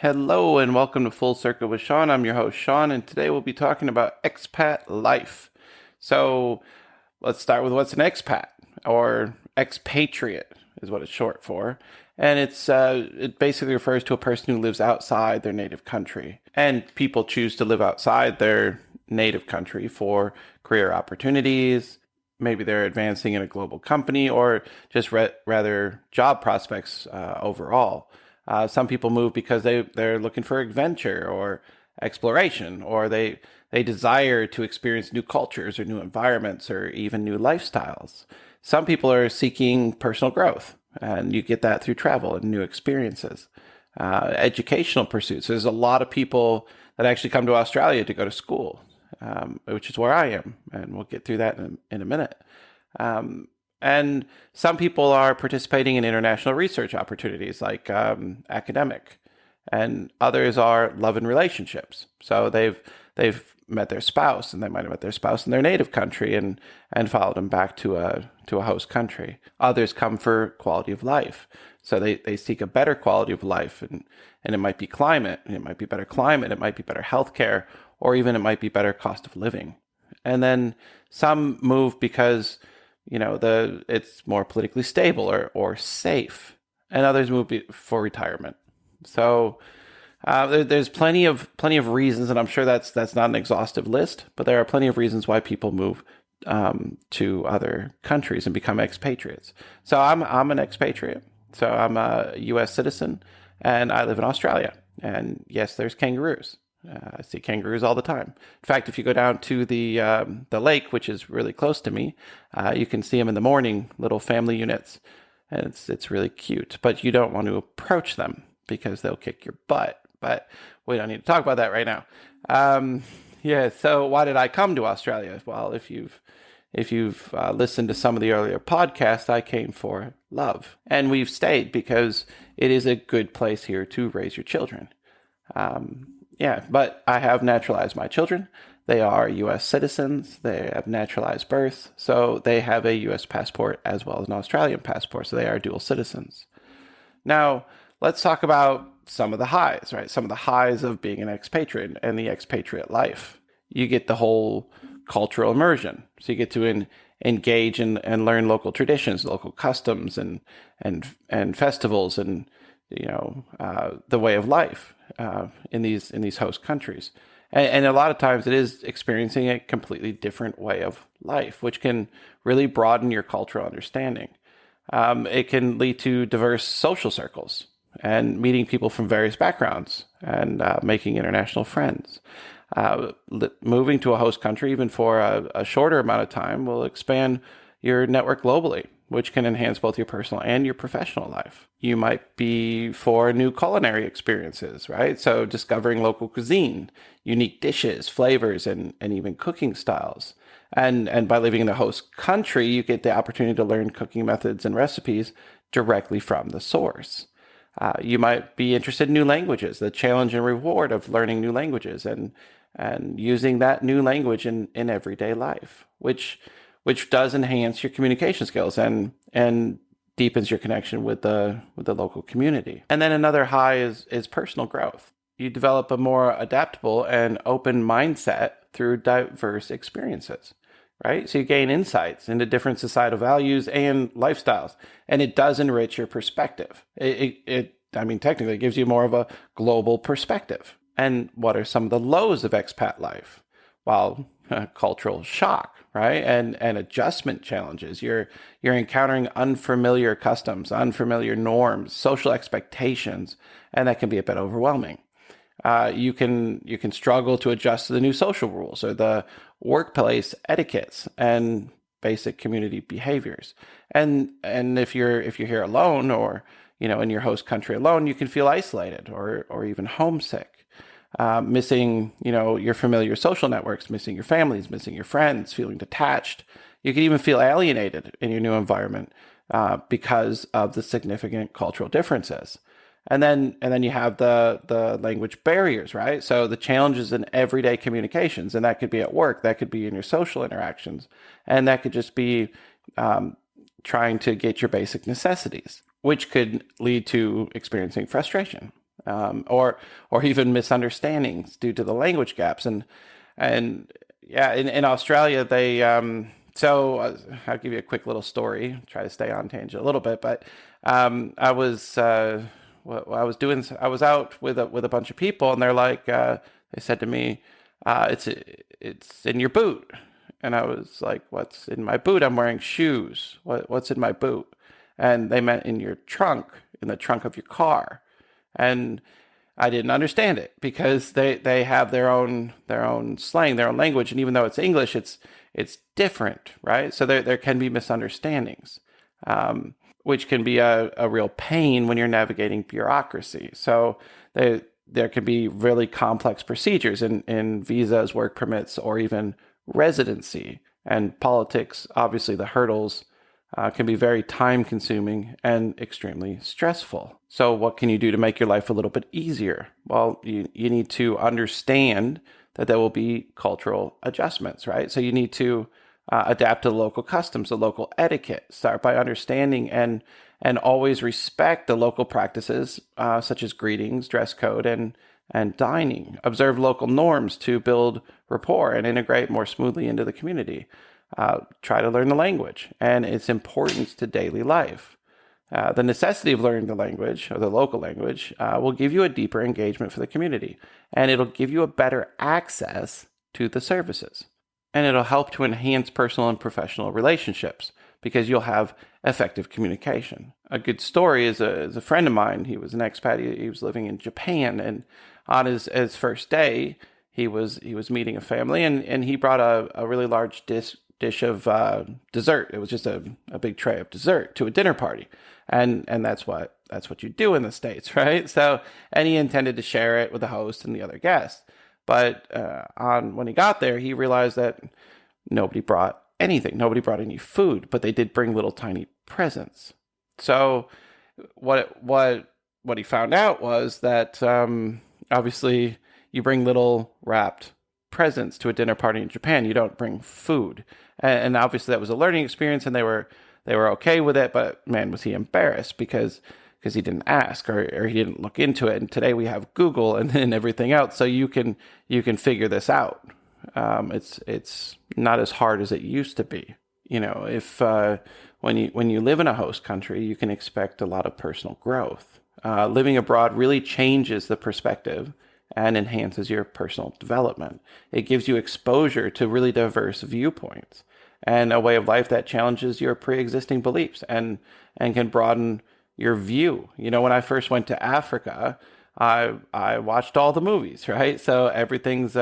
Hello and welcome to Full Circle with Shawn. I'm your host, Shawn, and today we'll be talking about expat life. So let's start with what's an expat, or expatriate is what it's short for. And it basically refers to a person who lives outside their native country. And people choose to live outside their native country for career opportunities. Maybe they're advancing in a global company or just rather job prospects overall. Some people move because they're looking for adventure or exploration, or they desire to experience new cultures or new environments or even new lifestyles. Some people are seeking personal growth, and you get that through travel and new experiences. Educational pursuits. There's a lot of people that actually come to Australia to go to school, which is where I am, and we'll get through that in a minute. And some people are participating in international research opportunities like academic, and others are love and relationships. So they've met their spouse, and they might have met their spouse in their native country and followed them back to a host country. Others come for quality of life. So they seek a better quality of life, and it might be climate, and it might be better climate, it might be better healthcare, or even it might be better cost of living. And then some move because it's more politically stable or safe, and others move for retirement. So there's plenty of reasons, and I'm sure that's not an exhaustive list, but there are plenty of reasons why people move to other countries and become expatriates. So I'm an expatriate. So I'm a U.S. citizen, and I live in Australia. And yes, there's kangaroos. I see kangaroos all the time. In fact, if you go down to the lake, which is really close to me, you can see them in the morning, little family units, and it's really cute. But you don't want to approach them because they'll kick your butt. But we don't need to talk about that right now. So why did I come to Australia? Well, if you've listened to some of the earlier podcasts, I came for love, and we've stayed because it is a good place here to raise your children. But I have naturalized my children. They are U.S. citizens. They have naturalized birth. So they have a U.S. passport as well as an Australian passport. So they are dual citizens. Now, let's talk about some of the highs, right? Some of the highs of being an expatriate and the expatriate life. You get the whole cultural immersion. So you get to engage and learn local traditions, local customs, and festivals, and the way of life in these host countries. And a lot of times it is experiencing a completely different way of life, which can really broaden your cultural understanding. It can lead to diverse social circles and meeting people from various backgrounds and making international friends. Moving to a host country, even for a shorter amount of time, will expand your network globally, which can enhance both your personal and your professional life. You might be for new culinary experiences, right? So discovering local cuisine, unique dishes, flavors, and even cooking styles. And by living in the host country, you get the opportunity to learn cooking methods and recipes directly from the source. You might be interested in new languages, the challenge and reward of learning new languages and using that new language in everyday life, which does enhance your communication skills and deepens your connection with the local community. And then another high is personal growth. You develop a more adaptable and open mindset through diverse experiences, right? So you gain insights into different societal values and lifestyles, and it does enrich your perspective. Technically it gives you more of a global perspective. And what are some of the lows of expat life? Well, cultural shock, right? And adjustment challenges. You're encountering unfamiliar customs, unfamiliar norms, social expectations, and that can be a bit overwhelming. You can struggle to adjust to the new social rules or the workplace etiquettes and basic community behaviors. And if you're here alone, or in your host country alone, you can feel isolated or even homesick. Missing, your familiar social networks, missing your families, missing your friends, feeling detached. You can even feel alienated in your new environment because of the significant cultural differences. And then you have the language barriers, right? So the challenges in everyday communications, and that could be at work, that could be in your social interactions, and that could just be trying to get your basic necessities, which could lead to experiencing frustration. or even misunderstandings due to the language gaps. And yeah, in Australia, I'll give you a quick little story. Try to stay on tangent a little bit, but I was out with a bunch of people, and they're like, they said to me, it's in your boot, and I was like, what's in my boot? I'm wearing shoes. What's in my boot? And they meant in your trunk, in the trunk of your car, and I didn't understand it because they have their own slang, their own language, and even though it's English, it's different, right? So there can be misunderstandings, which can be a real pain when you're navigating bureaucracy. So there can be really complex procedures in visas, work permits, or even residency. And politics, obviously, the hurdles can be very time consuming and extremely stressful. So what can you do to make your life a little bit easier? Well, you need to understand that there will be cultural adjustments, right? So you need to adapt to the local customs, the local etiquette. Start by understanding and always respect the local practices, such as greetings, dress code, and dining. Observe local norms to build rapport and integrate more smoothly into the community. Try to learn the language and its importance to daily life. The necessity of learning the language, or the local language, will give you a deeper engagement for the community, and it'll give you a better access to the services. And it'll help to enhance personal and professional relationships because you'll have effective communication. A good story is a friend of mine. He was an expat. He was living in Japan, and on his first day, he was meeting a family, and he brought a really large dish of dessert. It was just a big tray of dessert to a dinner party, and that's what you do in the States, right? So, and he intended to share it with the host and the other guests. But when he got there, he realized that nobody brought anything. Nobody brought any food, but they did bring little tiny presents. So what he found out was that obviously you bring little wrapped presents to a dinner party in Japan. You don't bring food, and obviously that was a learning experience, and they were okay with it. But man, was he embarrassed because he didn't ask or he didn't look into it. And today we have Google and everything else, so you can figure this out. It's not as hard as it used to be. You know, if when you live in a host country, you can expect a lot of personal growth. Living abroad really changes the perspective and enhances your personal development. It gives you exposure to really diverse viewpoints and a way of life that challenges your pre-existing beliefs and can broaden your view. You know, when I first went to Africa, I watched all the movies, right? So everything's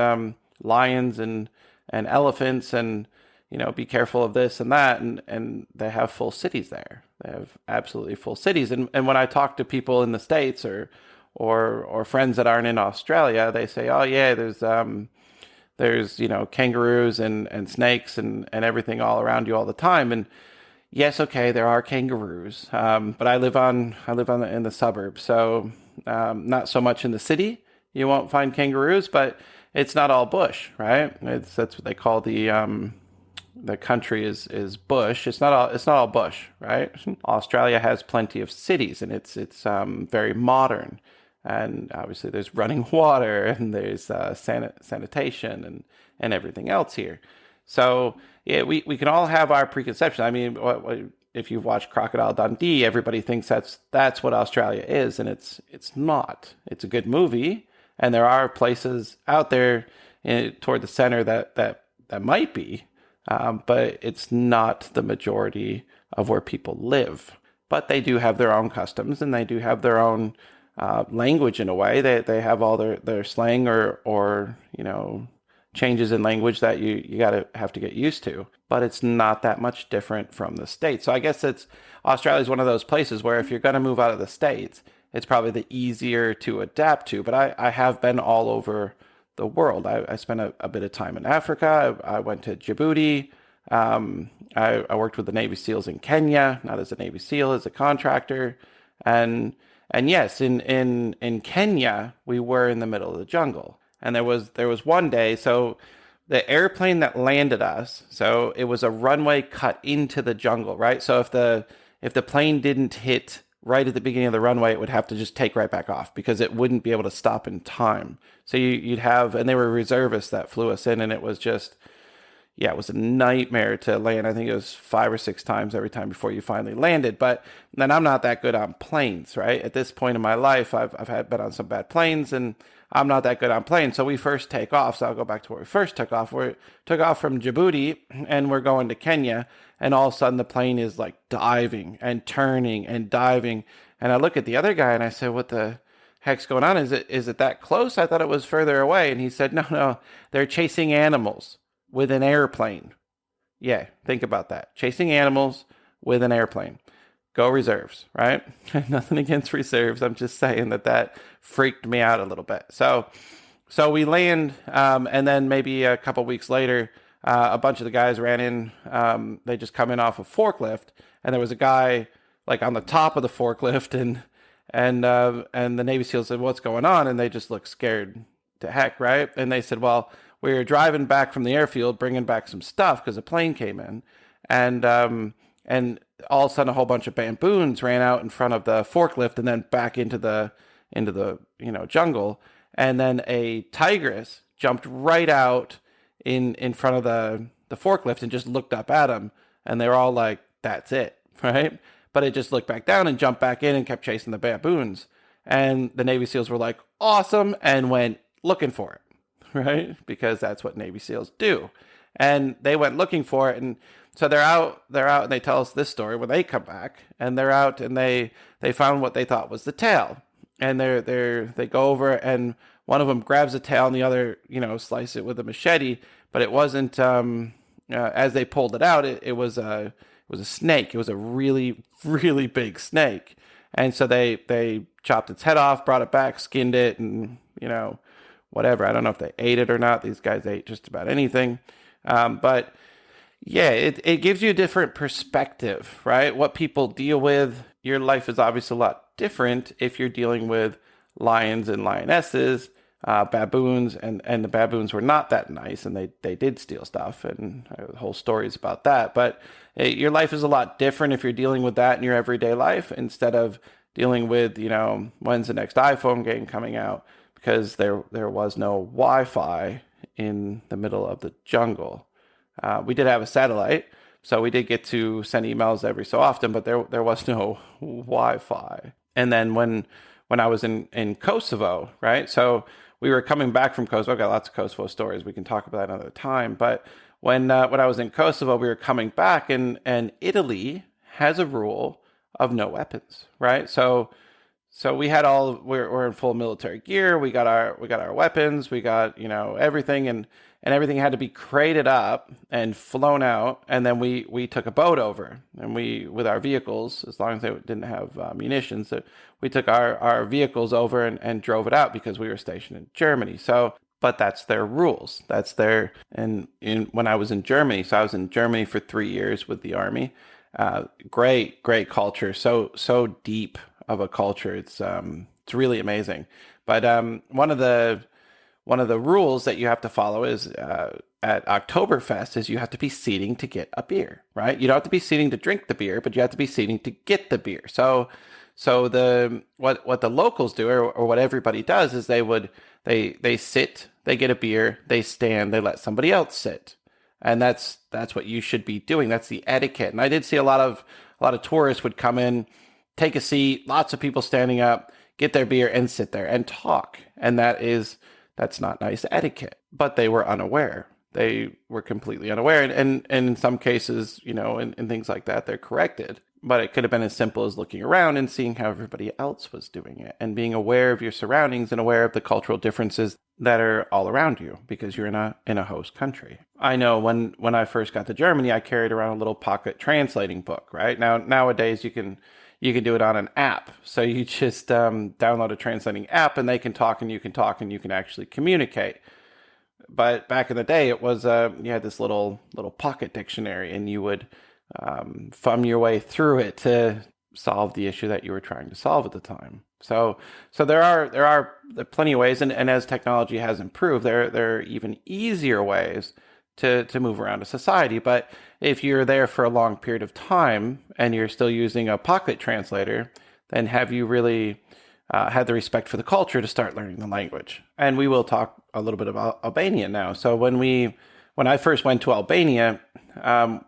lions and elephants, and you know, be careful of this and that, and they have full cities there. They have absolutely full cities. And when I talk to people in the States or friends that aren't in Australia, they say, oh yeah, there's you know, kangaroos and snakes and everything all around you all the time. And yes, okay, there are kangaroos, but I live in the suburbs, so not so much in the city. You won't find kangaroos, but it's not all bush, right? That's what they call the country is bush. It's not all bush, right? Australia has plenty of cities, and it's very modern, and obviously there's running water and there's sanitation and everything else here. So yeah, we can all have our preconception. I mean, if you've watched Crocodile Dundee, everybody thinks that's what Australia is, and it's not. It's a good movie, and there are places out there toward the center that might be, but it's not the majority of where people live. But they do have their own customs, and they do have their own language in a way. They have all their slang or you know, changes in language that you have to get used to, but it's not that much different from the States. So I guess Australia is one of those places where if you're going to move out of the States, it's probably the easier to adapt to. But I have been all over the world. I spent a bit of time in Africa. I went to Djibouti. I worked with the Navy SEALs in Kenya, not as a Navy SEAL, as a contractor. And yes, in Kenya, we were in the middle of the jungle. And there was one day, so the airplane that landed us, so it was a runway cut into the jungle, right? So if the plane didn't hit right at the beginning of the runway, it would have to just take right back off because it wouldn't be able to stop in time. So you'd have, and they were reservists that flew us in, and it was just, yeah, it was a nightmare to land. I think it was 5 or 6 times every time before you finally landed. But then I'm not that good on planes, right? At this point in my life, I've been on some bad planes, and I'm not that good on planes. So we first take off. So I'll go back to where we first took off. We took off from Djibouti, and we're going to Kenya. And all of a sudden, the plane is like diving and turning and diving. And I look at the other guy, and I said, "What the heck's going on? Is it that close? I thought it was further away." And he said, "No, they're chasing animals with an airplane." Yeah, think about that. Chasing animals with an airplane. Go reserves, right? Nothing against reserves. I'm just saying that freaked me out a little bit. So we land, and then maybe a couple weeks later, a bunch of the guys ran in. They just come in off a forklift, and there was a guy like on the top of the forklift, and the Navy SEALs said, "What's going on?" And they just looked scared to heck, right? And they said, "Well, we were driving back from the airfield, bringing back some stuff because a plane came in, and all of a sudden a whole bunch of baboons ran out in front of the forklift and then back into the jungle, and then a tigress jumped right out in front of the forklift and just looked up at them, and they were all like, 'That's it,' right?" But it just looked back down and jumped back in and kept chasing the baboons, and the Navy SEALs were like, "Awesome," and went looking for it. Right? Because that's what Navy SEALs do. And they went looking for it. And so they're out and they tell us this story when they come back, and they're out and they found what they thought was the tail. And they go over, and one of them grabs the tail and the other, slice it with a machete, but it wasn't, as they pulled it out, it was a snake. It was a really, really big snake. And so they chopped its head off, brought it back, skinned it, and, whatever. I don't know if they ate it or not. These guys ate just about anything. But yeah, it gives you a different perspective, right? What people deal with. Your life is obviously a lot different if you're dealing with lions and lionesses, baboons, and the baboons were not that nice, and they did steal stuff, and whole stories about that. But your life is a lot different if you're dealing with that in your everyday life instead of dealing with, when's the next iPhone game coming out? Because there was no Wi-Fi in the middle of the jungle. We did have a satellite, so we did get to send emails every so often, but there was no Wi-Fi. And then when I was in Kosovo, right? So we were coming back from Kosovo. I've got lots of Kosovo stories. We can talk about that another time. But when I was in Kosovo, we were coming back, and Italy has a rule of no weapons, right? So we had we're in full military gear. We got our weapons. We got, everything, and everything had to be crated up and flown out. And then we took a boat over, and with our vehicles, as long as they didn't have munitions, so we took our vehicles over and drove it out because we were stationed in Germany. So, but that's their rules. That's when I was in Germany, so I was in Germany for 3 years with the army. Great culture. So deep of a culture. It's really amazing. But one of the rules that you have to follow is at Oktoberfest is you have to be seating to get a beer, right? You don't have to be seating to drink the beer, but you have to be seating to get the beer. So what the locals do, or what everybody does, is they sit, they get a beer, they stand, they let somebody else sit. And that's what you should be doing. That's the etiquette. And I did see a lot of tourists would come in, take a seat, lots of people standing up, get their beer and sit there and talk. And that's not nice etiquette. But they were unaware. They were completely unaware. And in some cases, in things like that, they're corrected. But it could have been as simple as looking around and seeing how everybody else was doing it, and being aware of your surroundings and aware of the cultural differences that are all around you because you're in a host country. I know when I first got to Germany, I carried around a little pocket translating book, right? Nowadays you can do it on an app. So you just download a translating app, and they can talk and you can talk and you can actually communicate. But back in the day, it was you had this little pocket dictionary, and you would thumb your way through it to solve the issue that you were trying to solve at the time. So there are plenty of ways, and as technology has improved, there are even easier ways to move around a society. But if you're there for a long period of time and you're still using a pocket translator, then have you really had the respect for the culture to start learning the language? And we will talk a little bit about Albania now. So when I first went to Albania,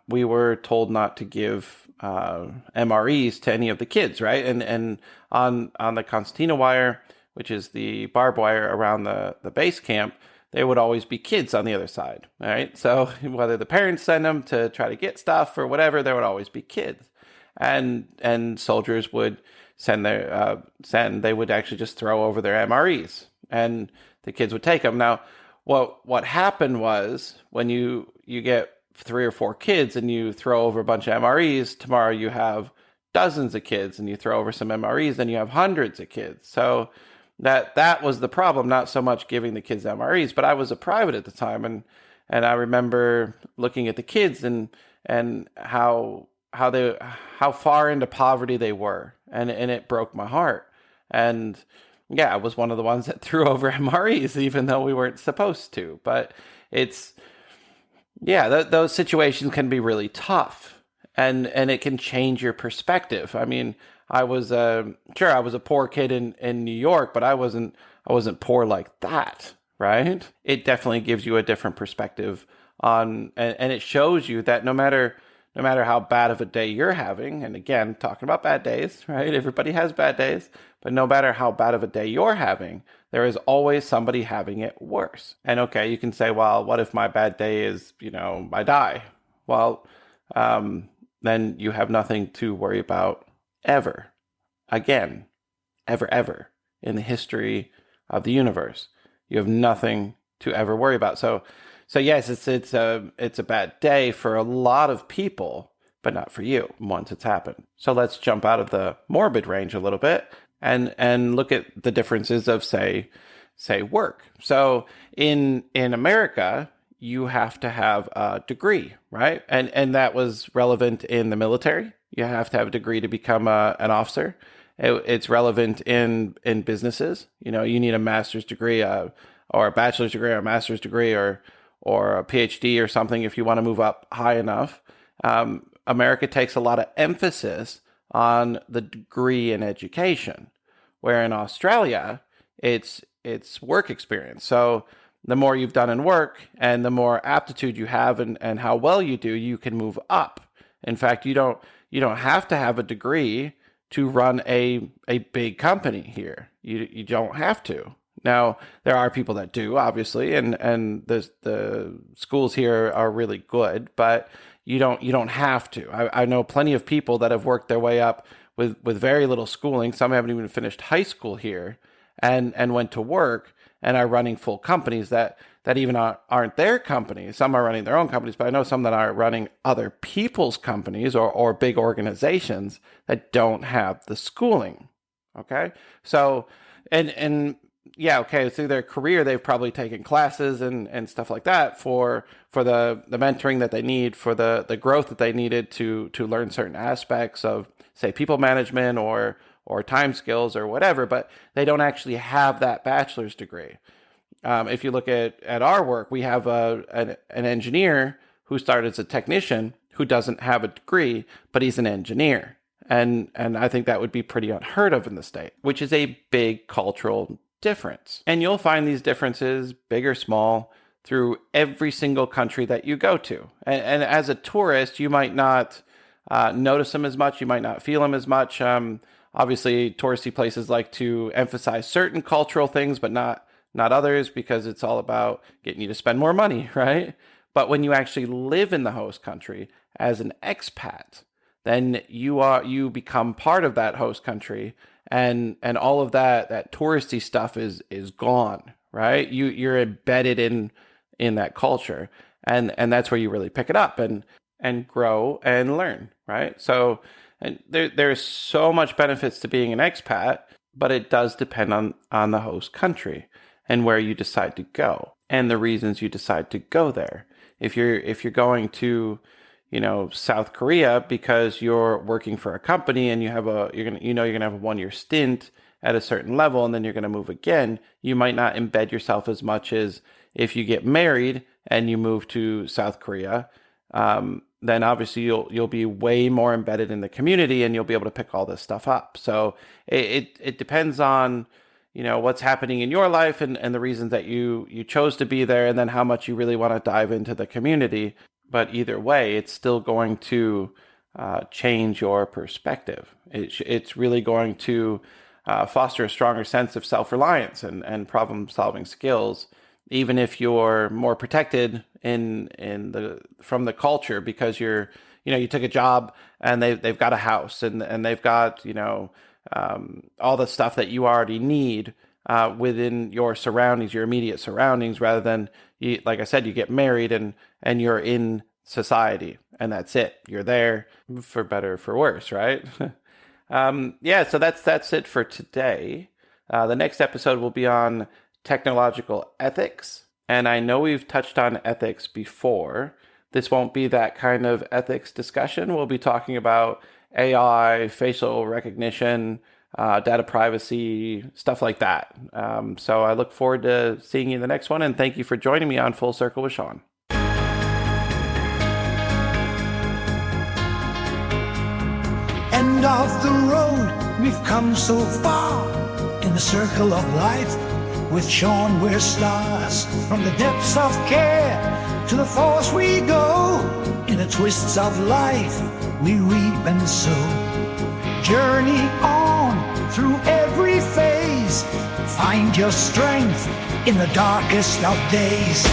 we were told not to give MREs to any of the kids, right? And on the concertina wire, which is the barbed wire around the base camp, there would always be kids on the other side, right? So whether the parents send them to try to get stuff or whatever, there would always be kids. And soldiers would they would actually just throw over their MREs, and the kids would take them. Now, what happened was, when you get 3 or 4 kids and you throw over a bunch of MREs, tomorrow you have dozens of kids, and you throw over some MREs, then you have hundreds of kids. So that was the problem, not so much giving the kids MREs, but I was a private at the time, and I remember looking at the kids and how far into poverty they were, and it broke my heart. And yeah, I was one of the ones that threw over MREs, even though we weren't supposed to. But those situations can be really tough, and it can change your perspective. I mean, I was a poor kid in New York, but I wasn't poor like that, right? It definitely gives you a different perspective and it shows you that no matter how bad of a day you're having, and again, talking about bad days, right? Everybody has bad days, but no matter how bad of a day you're having, there is always somebody having it worse. And okay, you can say, well, what if my bad day is, I die? Well, then you have nothing to worry about ever again, ever in the history of the universe. You have nothing to ever worry about. So yes, it's a bad day for a lot of people, but not for you once it's happened. So let's jump out of the morbid range a little bit and look at the differences of say work. So in America, you have to have a degree, right? And that was relevant in the military. You have to have a degree to become an officer. It's relevant in businesses. You need a master's degree or a bachelor's degree or a master's degree or a PhD or something if you want to move up high enough. America takes a lot of emphasis on the degree in education, where in Australia, it's work experience. So the more you've done in work and the more aptitude you have and how well you do, you can move up. In fact, you don't have to have a degree to run a big company here. You don't have to. Now, there are people that do, obviously, and the schools here are really good, but you don't have to. I know plenty of people that have worked their way up with very little schooling. Some haven't even finished high school here and went to work and are running full companies that even aren't their companies. Some are running their own companies, but I know some that are running other people's companies or big organizations that don't have the schooling. Okay? So, and yeah, okay, through their career, they've probably taken classes and stuff like that for the mentoring that they need, for the growth that they needed to learn certain aspects of, say, people management or time skills or whatever, but they don't actually have that bachelor's degree. If you look at our work, we have an engineer who started as a technician who doesn't have a degree, but he's an engineer. And I think that would be pretty unheard of in the state, which is a big cultural difference. And you'll find these differences, big or small, through every single country that you go to. And as a tourist, you might not notice them as much. You might not feel them as much. Obviously, touristy places like to emphasize certain cultural things, but not others, because it's all about getting you to spend more money, right? But when you actually live in the host country as an expat, then you become part of that host country, and all of that touristy stuff is gone, right? You're embedded in that culture, and that's where you really pick it up and grow and learn, right? So, and there's so much benefits to being an expat, but it does depend on the host country and where you decide to go and the reasons you decide to go there. If you're going to, South Korea because you're working for a company and you're gonna have a 1-year stint at a certain level and then you're gonna move again, you might not embed yourself as much as if you get married and you move to South Korea. then obviously you'll be way more embedded in the community and you'll be able to pick all this stuff up. So it depends on, what's happening in your life and the reasons that you chose to be there, and then how much you really want to dive into the community. But either way, it's still going to change your perspective. It's really going to foster a stronger sense of self-reliance and problem-solving skills, even if you're more protected from the culture, because you took a job and they've got a house and they've got all the stuff that you already need within your surroundings, your immediate surroundings, rather than like I said, you get married and you're in society and that's it. You're there for better or for worse, right? So that's it for today. The next episode will be on technological ethics. And I know we've touched on ethics before. This won't be that kind of ethics discussion. We'll be talking about AI, facial recognition, data privacy, stuff like that. So I look forward to seeing you in the next one. And thank you for joining me on Full Circle with Shawn. End of the road, we've come so far in the circle of life. With Shawn we're stars, from the depths of care to the force we go. In the twists of life we reap and sow. Journey on through every phase, find your strength in the darkest of days.